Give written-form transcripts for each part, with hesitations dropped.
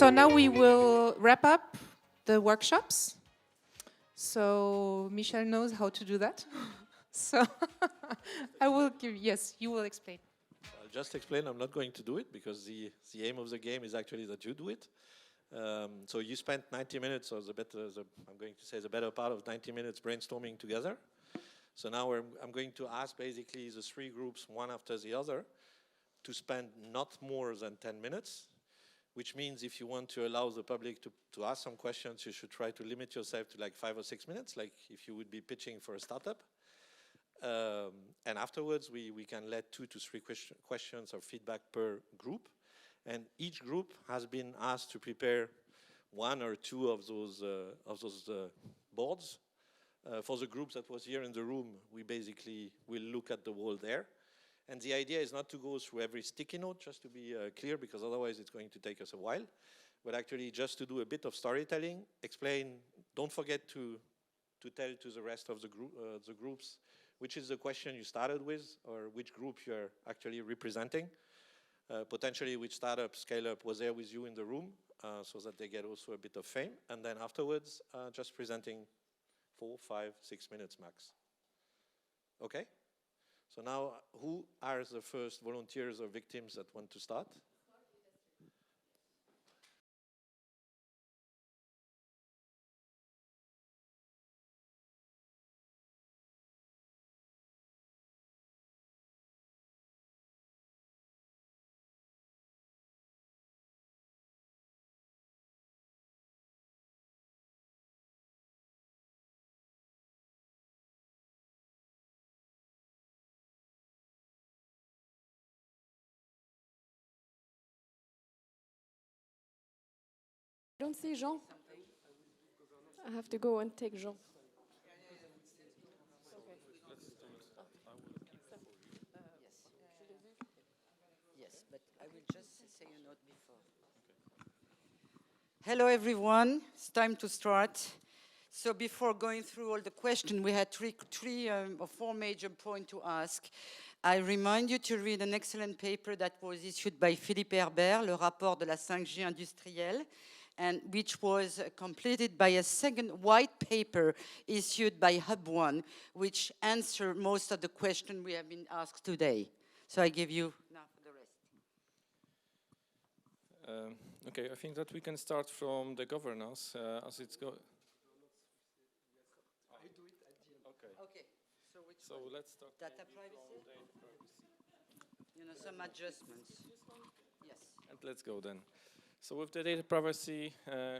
So now we will wrap up the workshops. So Michel knows how to do that. So I will give, yes, you will explain. I'll just explain. I'm not going to do it because the aim of the game is actually that you do it. So you spent 90 minutes, or I'm going to say the better part of 90 minutes brainstorming together. So now I'm going to ask basically the three groups, one after the other, to spend not more than 10 minutes, which means if you want to allow the public to ask some questions, you should try to limit yourself to like 5 or 6 minutes, like if you would be pitching for a startup. And afterwards, we can let 2 to 3 questions or feedback per group. And each group has been asked to prepare 1 or 2 of those boards. For the group that was here in the room, we basically will look at the wall there. And the idea is not to go through every sticky note, just to be clear, because otherwise it's going to take us a while. But actually just to do a bit of storytelling, explain, don't forget to tell to the rest of the groups which is the question you started with, or which group you're actually representing. Potentially which startup, scale-up was there with you in the room, so that they get also a bit of fame. And then afterwards, just presenting 4, 5, 6 minutes max. Okay? So now, who are the first volunteers or victims that want to start? I don't see Jean. I have to go and take Jean. Yes, but I will just say a note before. Hello, everyone. It's time to start. So before going through all the questions, we had three or four major points to ask. I remind you to read an excellent paper that was issued by Philippe Herbert, Le rapport de la 5G industrielle, and which was completed by a second white paper issued by HubOne, which answer most of the questions we have been asked today. So I give you now for the rest. Okay, I think that we can start from the governance as it's go. I do it at the end. Okay. Okay. So Let's start. Data privacy. You know, some adjustments. Yes. And let's go then. So with the data privacy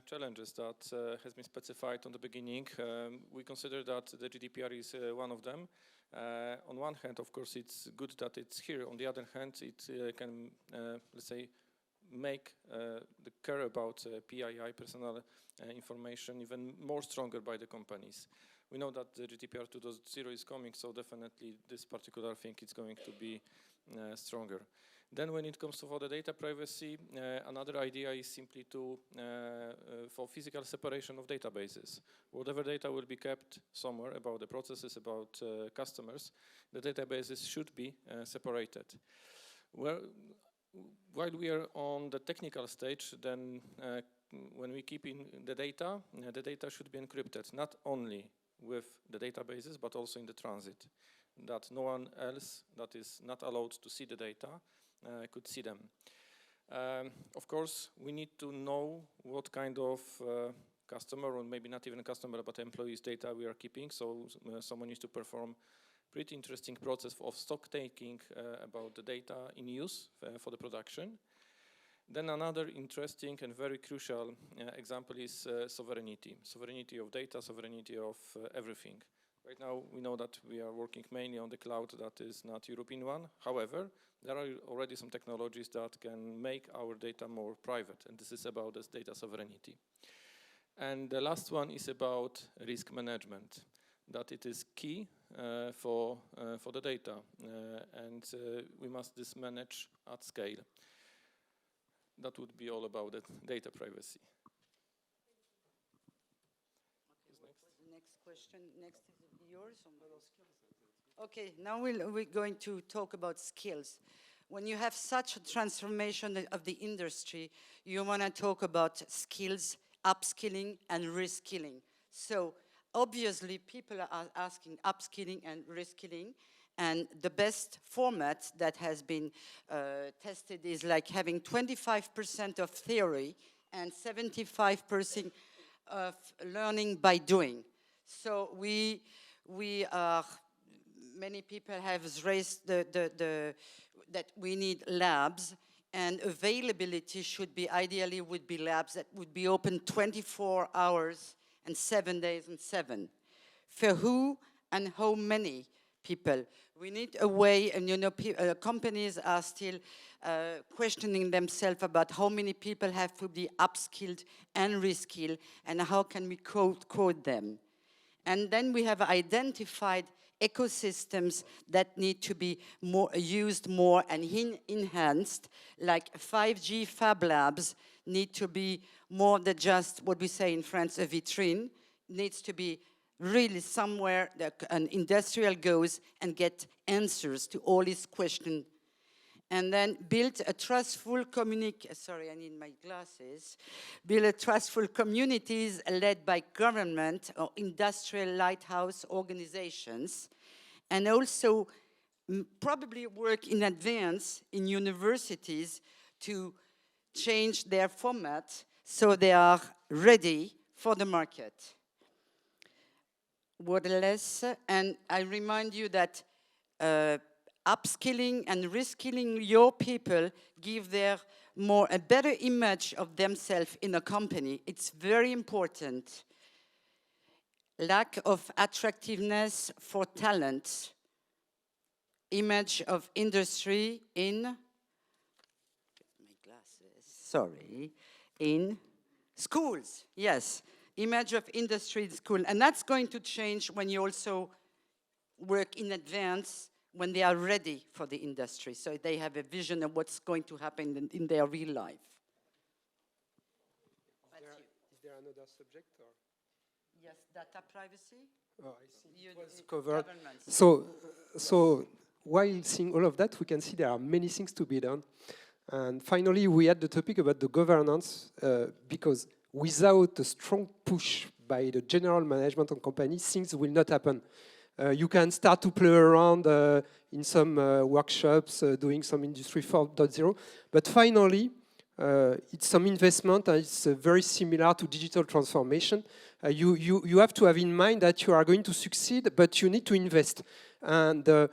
challenges that has been specified on the beginning, we consider that the GDPR is one of them. On one hand, of course, it's good that it's here. On the other hand, it can, let's say, make the care about PII, personal information, even more stronger by the companies. We know that the GDPR 2.0 is coming, so definitely this particular thing is going to be stronger. Then when it comes to the data privacy, another idea is simply to, for physical separation of databases. Whatever data will be kept somewhere about the processes, about customers, the databases should be separated. While we are on the technical stage, then when we keep in the data should be encrypted, not only with the databases, but also in the transit, that no one else that is not allowed to see the data could see them. Of course, we need to know what kind of customer, or maybe not even a customer, but employees' data we are keeping, so someone needs to perform pretty interesting process of stock taking about the data in use for the production. Then another interesting and very crucial example is sovereignty. Sovereignty of data, sovereignty of everything. Right now we know that we are working mainly on the cloud that is not European one. However, there are already some technologies that can make our data more private, and this is about this data sovereignty. And the last one is about risk management, that it is key for the data, and we must this manage at scale. That would be all about the data privacy. Okay, what was the next question? Next is yours? Okay, now we're going to talk about skills. when you have such a transformation of the industry, you want to talk about skills, upskilling, and reskilling. So obviously, people are asking upskilling and reskilling, and the best format that has been tested is like having 25% of theory and 75% of learning by doing. So we are, many people have raised that we need labs, and availability should be, ideally would be labs that would be open 24 hours and 7 days and 7. For who and how many people? We need a way, and you know, companies are still questioning themselves about how many people have to be upskilled and reskilled, and how can we code them. And then we have identified ecosystems that need to be used more and enhanced, like 5G Fab Labs need to be more than just what we say in France, a vitrine. Needs to be really somewhere that an industrial goes and get answers to all these questions. And then build a trustful sorry, I need my glasses. Build a trustful communities led by government or industrial lighthouse organizations. And also probably work in advance in universities to change their format so they are ready for the market. Word less, and I remind you that upskilling and reskilling your people give a better image of themselves in a company. It's very important. Lack of attractiveness for talent. Image of industry in, my glasses, sorry, in schools, yes. Image of industry in school, and that's going to change when you also work in advance, when they are ready for the industry, so they have a vision of what's going to happen in their real life. Is there another subject? Or? Yes, data privacy. Oh, I think it was covered. So while seeing all of that, we can see there are many things to be done. And finally, we had the topic about the governance, because without a strong push by the general management of companies, things will not happen. You can start to play around in some workshops, doing some Industry 4.0, but finally, it's some investment, and it's very similar to digital transformation. You have to have in mind that you are going to succeed, but you need to invest. And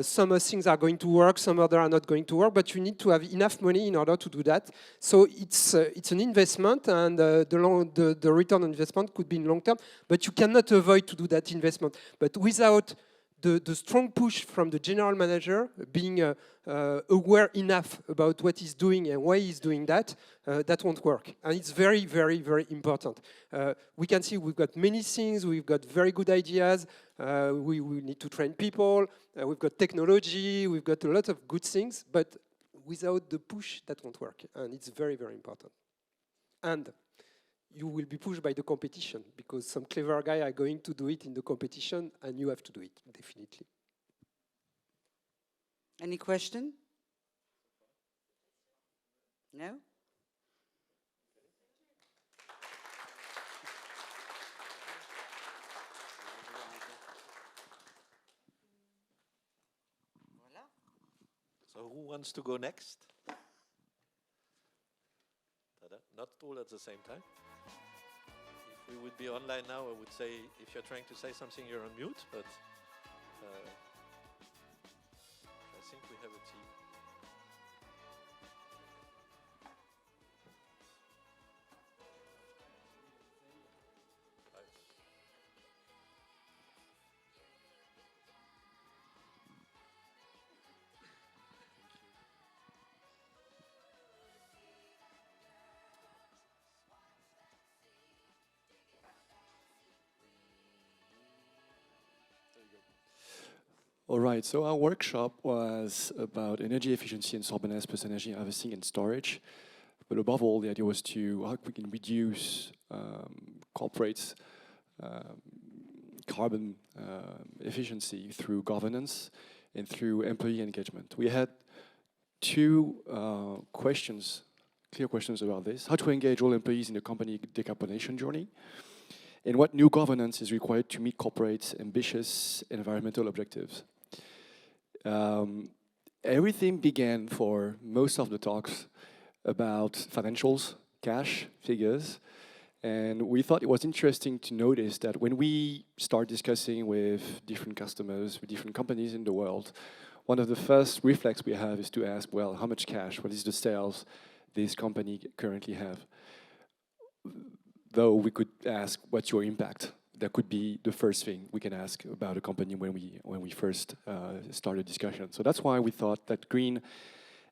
some things are going to work, some other are not going to work, but you need to have enough money in order to do that. So it's an investment, and the return on investment could be in long term, but you cannot avoid to do that investment. But without the strong push from the general manager being aware enough about what he's doing and why he's doing that, that won't work. And it's very, very, very important. We can see we've got many things, we've got very good ideas, we need to train people, we've got technology, we've got a lot of good things, but without the push, that won't work. And it's very, very important. And you will be pushed by the competition, because some clever guy are going to do it in the competition, and you have to do it, definitely. Any question? No? So who wants to go next? Not all at the same time. If we would be online now, I would say, if you're trying to say something, you're on mute, but I think we have a team. All right, so our workshop was about energy efficiency and Sorbonnes plus energy harvesting and storage. But above all, the idea was to how we can reduce corporates' carbon efficiency through governance and through employee engagement. We had two questions, clear questions about this. How to engage all employees in the company decarbonization journey, and what new governance is required to meet corporate ambitious environmental objectives. Everything began for most of the talks about financials, cash, figures, and we thought it was interesting to notice that when we start discussing with different customers, with different companies in the world, one of the first reflex we have is to ask, well, how much cash, what is the sales this company currently have? Though we could ask, what's your impact? That could be the first thing we can ask about a company when we first start a discussion. So that's why we thought that green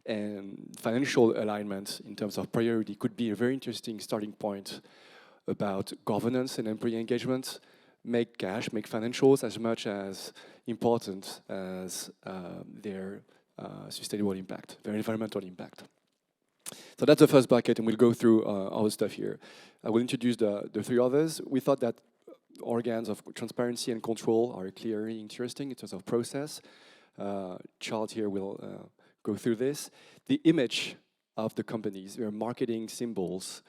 and financial alignment in terms of priority could be a very interesting starting point about governance and employee engagement, make cash, make financials as much as important as their sustainable impact, their environmental impact. So that's the first bucket, and we'll go through our stuff here. I will introduce the three others. We thought that organs of transparency and control are clearly interesting in terms of process. Charles here will go through this. The image of the companies, their marketing symbols.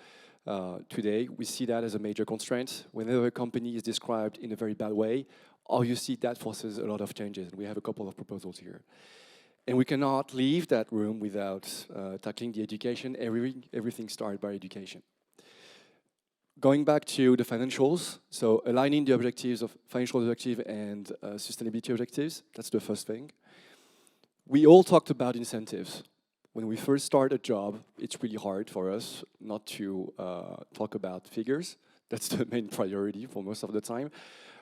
Today, we see that as a major constraint. Whenever a company is described in a very bad way, obviously that forces a lot of changes, and we have a couple of proposals here. And we cannot leave that room without tackling the education. Everything started by education. Going back to the financials, so aligning the objectives of financial objective and sustainability objectives, that's the first thing. We all talked about incentives. When we first start a job, it's really hard for us not to talk about figures. That's the main priority for most of the time.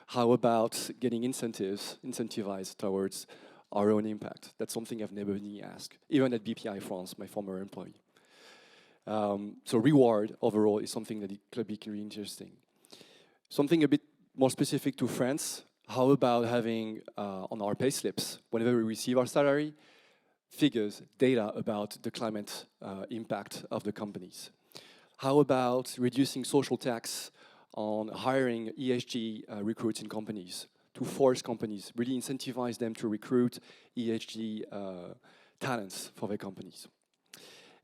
How about getting incentivized towards our own impact? That's something I've never been asked, even at BPI France, my former employee. So reward overall is something that could be really interesting. Something a bit more specific to France, how about having on our pay slips, whenever we receive our salary, figures, data about the climate impact of the companies? How about reducing social tax on hiring ESG recruits in companies, to force companies, really incentivize them to recruit ESG talents for their companies?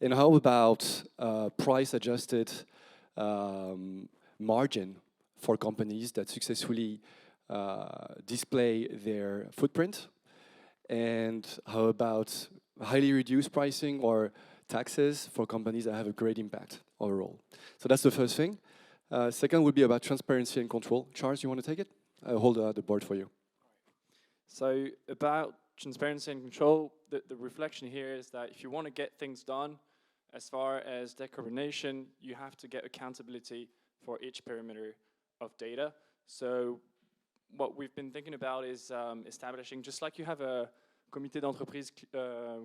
And how about price-adjusted margin for companies that successfully display their footprint? And how about highly reduced pricing or taxes for companies that have a great impact overall? So that's the first thing. Second would be about transparency and control. Charles, you want to take it? I'll hold the board for you. So about transparency and control, the reflection here is that if you want to get things done, as far as decarbonization, you have to get accountability for each perimeter of data. So what we've been thinking about is establishing, just like you have a comité d'entreprise,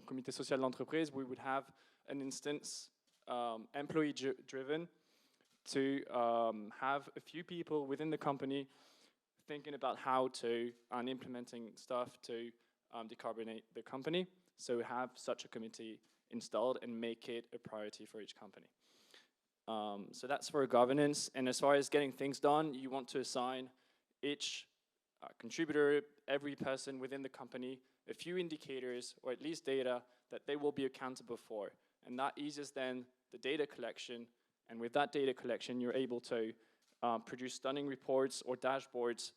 comité social d'entreprise, we would have an instance employee-driven to have a few people within the company thinking about how to, and implementing stuff to decarbonate the company. So have such a committee installed and make it a priority for each company. So that's for governance. And as far as getting things done, you want to assign each contributor, every person within the company, a few indicators or at least data that they will be accountable for. And that eases then the data collection. And with that data collection, you're able to produce stunning reports or dashboards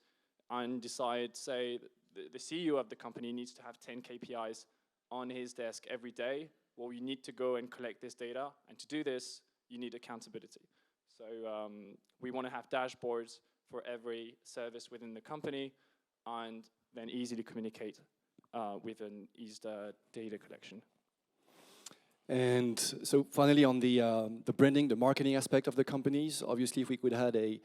and decide, say, the CEO of the company needs to have 10 KPIs on his desk every day. Well, you need to go and collect this data. And to do this, you need accountability. So we want to have dashboards for every service within the company and then easily communicate with an eased data collection. And so finally on the branding, the marketing aspect of the companies, obviously if we could have a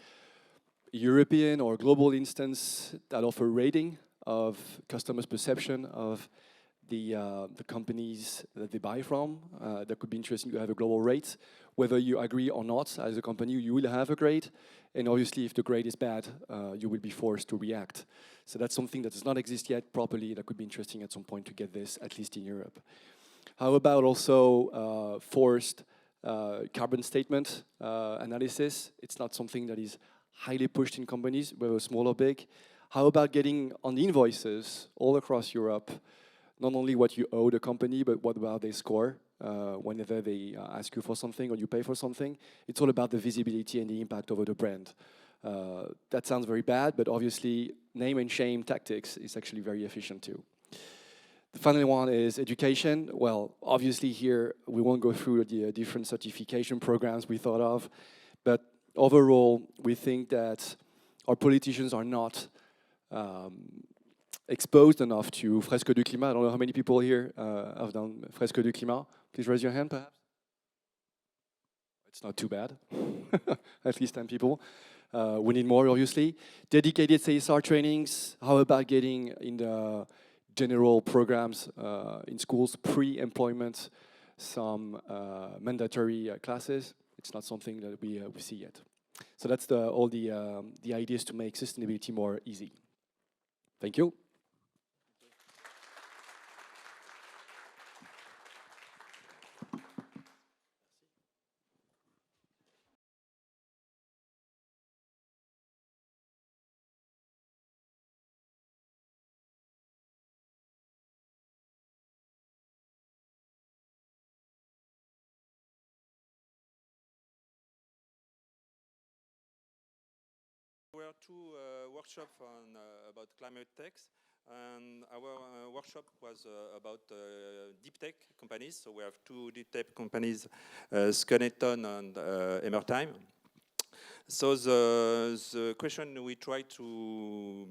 European or global instance that offer rating of customers' perception of the companies that they buy from, that could be interesting to have a global rate. Whether you agree or not, as a company, you will have a grade. And obviously, if the grade is bad, you will be forced to react. So that's something that does not exist yet properly. That could be interesting at some point to get this, at least in Europe. How about also forced carbon statement analysis? It's not something that is highly pushed in companies, whether small or big. How about getting on the invoices all across Europe not only what you owe the company, but what about their score whenever they ask you for something or you pay for something. It's all about the visibility and the impact over the brand. That sounds very bad, but obviously name and shame tactics is actually very efficient too. The final one is education. Well, obviously here we won't go through the different certification programs we thought of, but overall we think that our politicians are not exposed enough to Fresques du Climat. I don't know how many people here have done Fresques du Climat. Please raise your hand, perhaps. It's not too bad, at least 10 people. We need more, obviously. Dedicated CSR trainings. How about getting in the general programs in schools, pre-employment, some mandatory classes? It's not something that we see yet. So that's all the ideas to make sustainability more easy. Thank you. There were two workshops about climate tech, and our workshop was about deep tech companies. So we have two deep tech companies, Skeleton and Emertime. So the question we tried to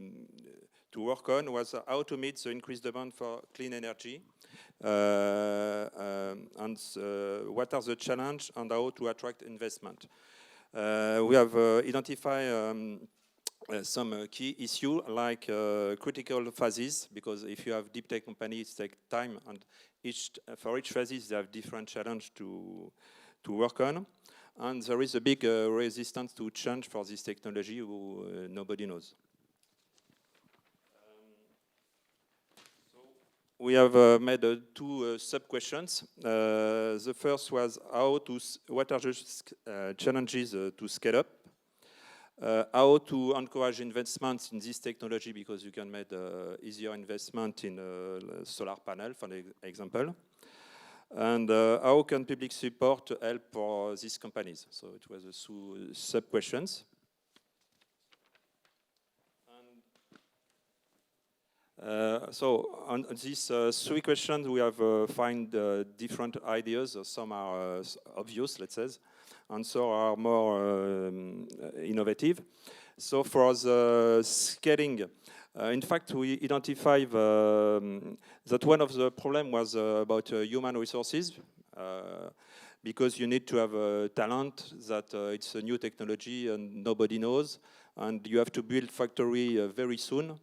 work on was how to meet the increased demand for clean energy, and what are the challenges and how to attract investment. We have identified some key issues like critical phases, because if you have deep tech companies, it takes time, and for each phases they have different challenges to work on. And there is a big resistance to change for this technology who nobody knows. We have made two sub-questions. The first was what are the challenges to scale up? How to encourage investments in this technology, because you can make easier investment in solar panel, for example. And how can public support help for these companies? So it was two sub-questions. So on these three questions, we have find different ideas. Some are obvious, let's say, and some are more innovative. So for the scaling, in fact, we identified that one of the problems was about human resources, because you need to have talent, that it's a new technology and nobody knows, and you have to build factory very soon.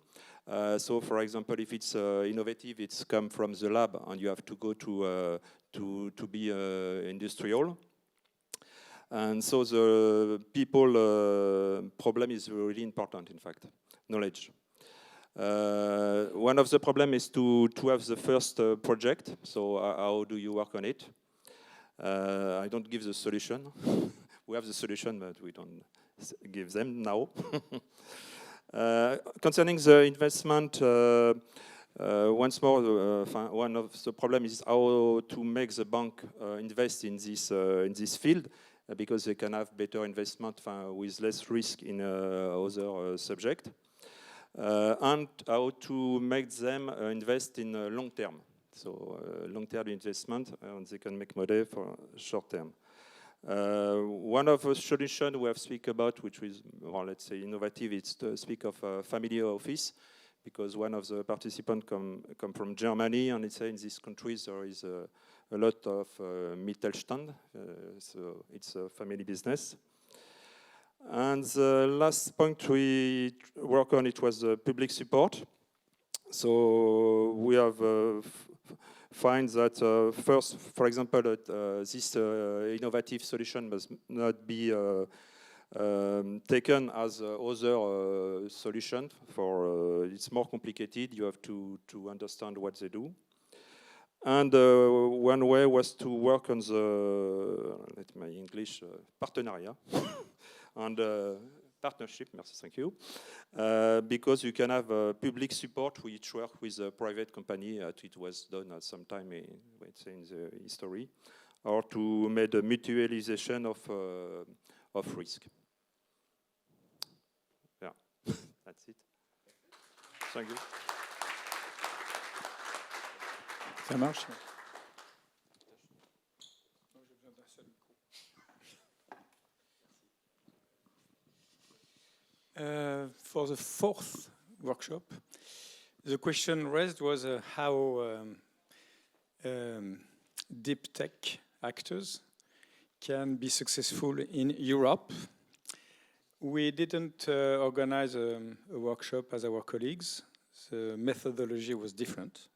So, for example, if it's innovative, it's come from the lab, and you have to go to be industrial. And so the people problem is really important, in fact, knowledge. One of the problems is to have the first project. So how do you work on it? I don't give the solution. We have the solution, but we don't give them now. Concerning the investment, once more, one of the problems is how to make the bank invest in this field, because they can have better investment with less risk in other subject, and how to make them invest in long term. So long-term investment, and they can make money for short term. One of the solutions we have speak about, which is more, let's say, innovative, is to speak of a family office, because one of the participants come from Germany, and it's in these countries there is a lot of Mittelstand, so it's a family business. And the last point we work on, it was public support. So we have find that first, for example, this innovative solution must not be taken as other solution. For it's more complicated. You have to understand what they do. And one way was to work on the, let my English, partenariat, and partnership, merci, thank you, because you can have public support which work with a private company, it was done at some time in the history, or to make a mutualization of risk. Yeah, that's it. Thank you. Ça marche? For the fourth workshop, the question raised was how deep tech actors can be successful in Europe. We didn't organize a workshop as our colleagues. The methodology was different.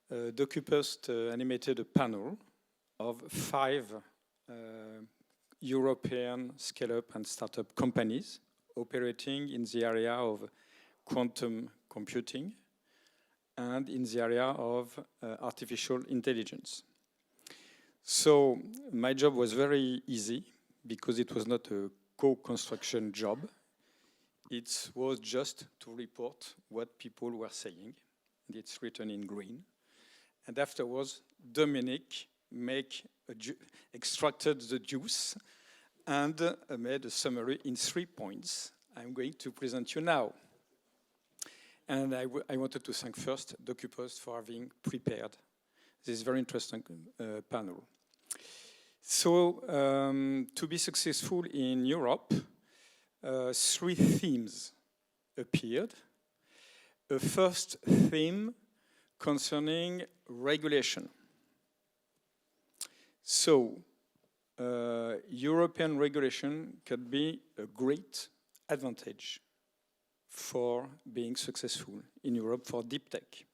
DocuPost animated a panel of 5 European scale-up and startup companies operating in the area of quantum computing and in the area of artificial intelligence. So my job was very easy because it was not a co-construction job. It was just to report what people were saying. And it's written in green. And afterwards, Dominic extracted the juice and made a summary in 3 points I'm going to present you now. And I wanted to thank first DocuPost for having prepared this very interesting panel. So to be successful in Europe, 3 themes appeared. A first theme concerning regulation. So European regulation could be a great advantage for being successful in Europe for deep tech.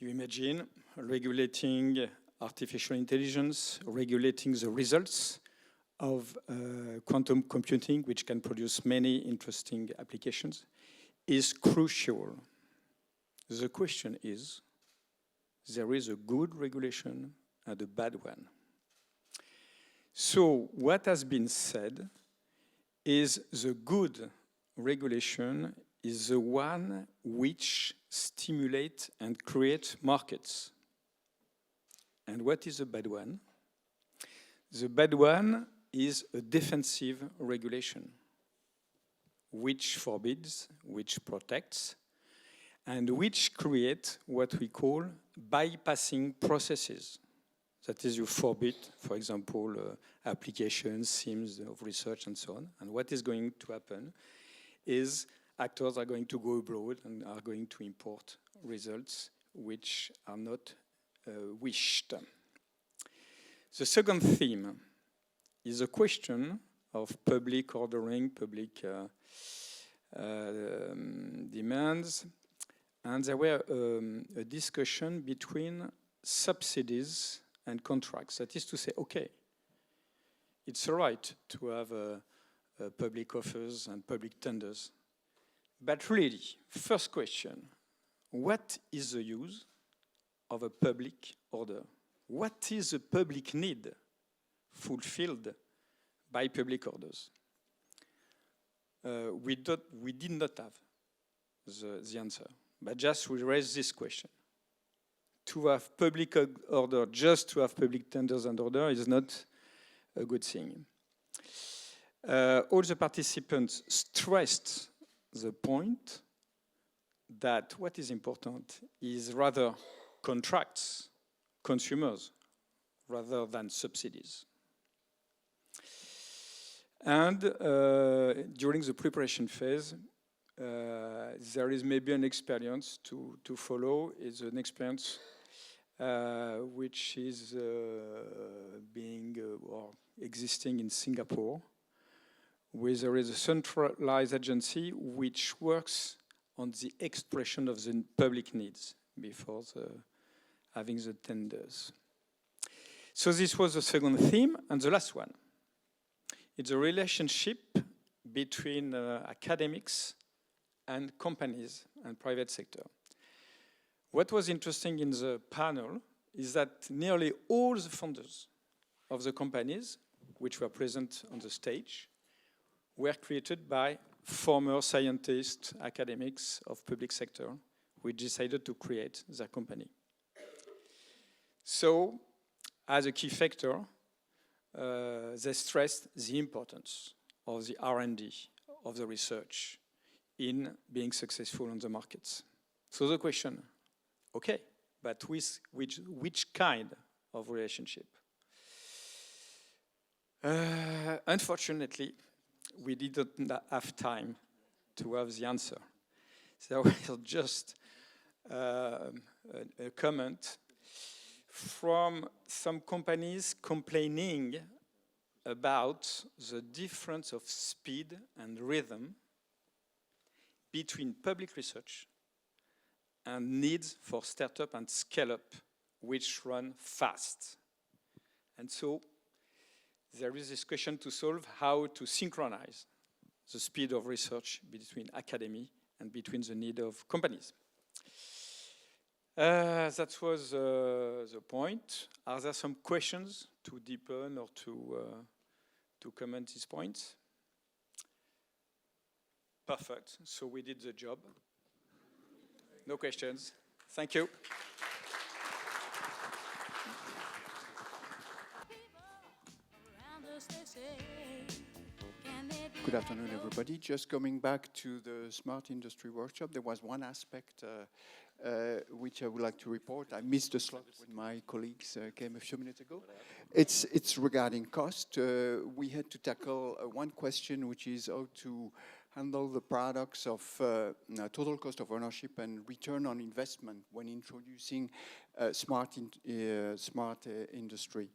You imagine regulating artificial intelligence, regulating the results of quantum computing, which can produce many interesting applications, is crucial. The question is, there is a good regulation and a bad one. So what has been said is the good regulation is the one which stimulates and creates markets. And what is the bad one? The bad one is a defensive regulation, which forbids, which protects, and which creates what we call bypassing processes. That is, you forbid, for example, applications, themes of research, and so on. And what is going to happen is actors are going to go abroad and are going to import results which are not wished. The second theme is a question of public ordering, public demands. And there were a discussion between subsidies and contracts. That is to say, okay, it's all right to have public offers and public tenders. But really, first question, what is the use of a public order? What is the public need fulfilled by public orders? We did not have the answer, but just we raised this question. To have public order, just to have public tenders and order is not a good thing. All the participants stressed the point that what is important is rather contracts, consumers, rather than subsidies. And during the preparation phase, there is maybe an experience to follow. It's an experience which is being or existing in Singapore, where there is a centralized agency which works on the expression of the public needs before having the tenders. So this was the second theme, and the last one. It's a relationship between academics and companies and private sector. What was interesting in the panel is that nearly all the founders of the companies which were present on the stage were created by former scientists, academics of public sector, who decided to create their company. So, as a key factor, they stressed the importance of the R&D, of the research, in being successful on the markets. So the question, okay, but with which kind of relationship? Unfortunately, we didn't have time to have the answer. There was just a comment from some companies complaining about the difference of speed and rhythm between public research and needs for startup and scale-up, which run fast. And so there is this question to solve how to synchronize the speed of research between academy and between the need of companies. That was the point. Are there some questions to deepen or to comment these points? Perfect. So we did the job. No questions. Thank you. Good afternoon, everybody. Just coming back to the Smart Industry Workshop, there was one aspect which I would like to report. I missed the slot when my colleagues came a few minutes ago. It's regarding cost. We had to tackle one question, which is how to handle the paradox of total cost of ownership and return on investment when introducing smart industry,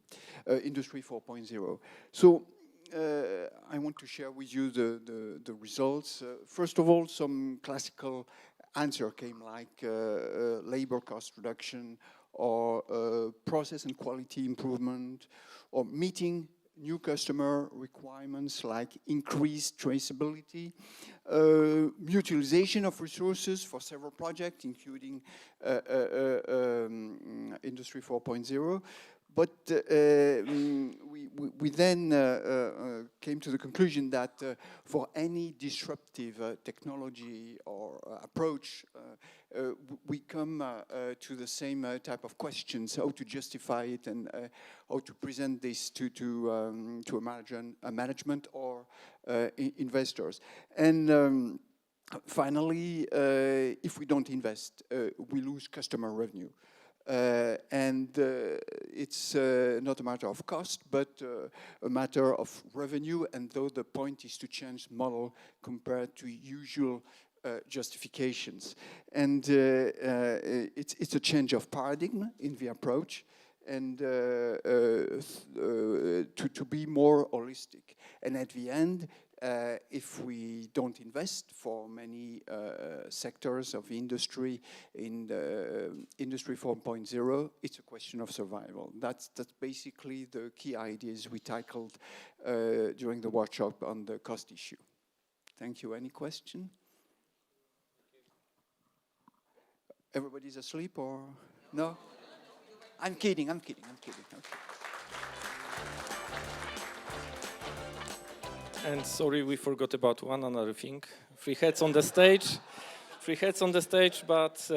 Industry 4.0. So I want to share with you the results. First of all, some classical answer came like labor cost reduction or process and quality improvement or meeting new customer requirements like increased traceability, mutualization of resources for several projects, including Industry 4.0. But we then came to the conclusion that for any disruptive technology or approach, we come to the same type of questions: how to justify it and how to present this to a management or investors. And finally, if we don't invest, we lose customer revenue. It's not a matter of cost, but a matter of revenue, and though the point is to change model compared to usual justifications. And it's a change of paradigm in the approach, and to be more holistic. And at the end, if we don't invest for many sectors of industry in the Industry 4.0, it's a question of survival. That's basically the key ideas we tackled during the workshop on the cost issue. Thank you. Any question? Everybody's asleep or no? I'm kidding. Okay. And sorry, we forgot about one another thing. Three heads on the stage. But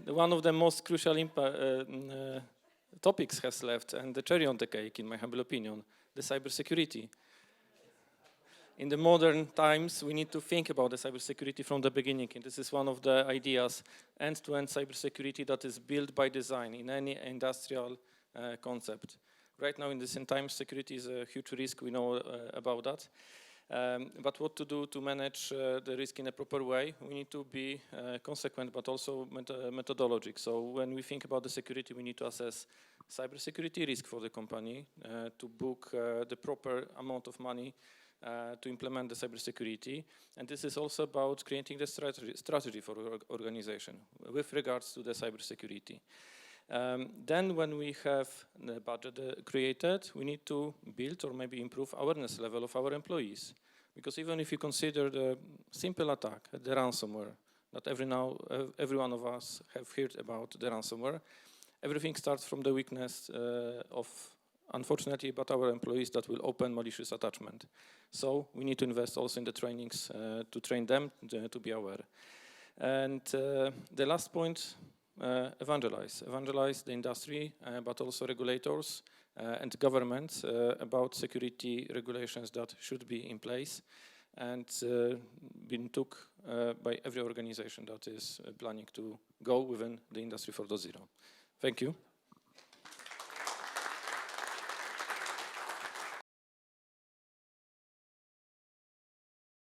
one of the most crucial topics has left, and the cherry on the cake, in my humble opinion, the cybersecurity. In the modern times, we need to think about the cybersecurity from the beginning, and this is one of the ideas, end-to-end cybersecurity that is built by design in any industrial concept. Right now, in this time, security is a huge risk, we know about that. But what to do to manage the risk in a proper way? We need to be consequent, but also methodologic. So when we think about the security, we need to assess cybersecurity risk for the company, to book the proper amount of money to implement the cybersecurity. And this is also about creating the strategy for organization with regards to the cybersecurity. Then when we have the budget created, we need to build or maybe improve awareness level of our employees. Because even if you consider the simple attack, the ransomware, not every one of us have heard about the ransomware, everything starts from the weakness of unfortunately, but our employees that will open malicious attachment. So we need to invest also in the trainings to train them to be aware. And the last point, evangelize. Evangelize the industry, but also regulators and governments about security regulations that should be in place and been took by every organization that is planning to go within the Industry 4.0. Thank you.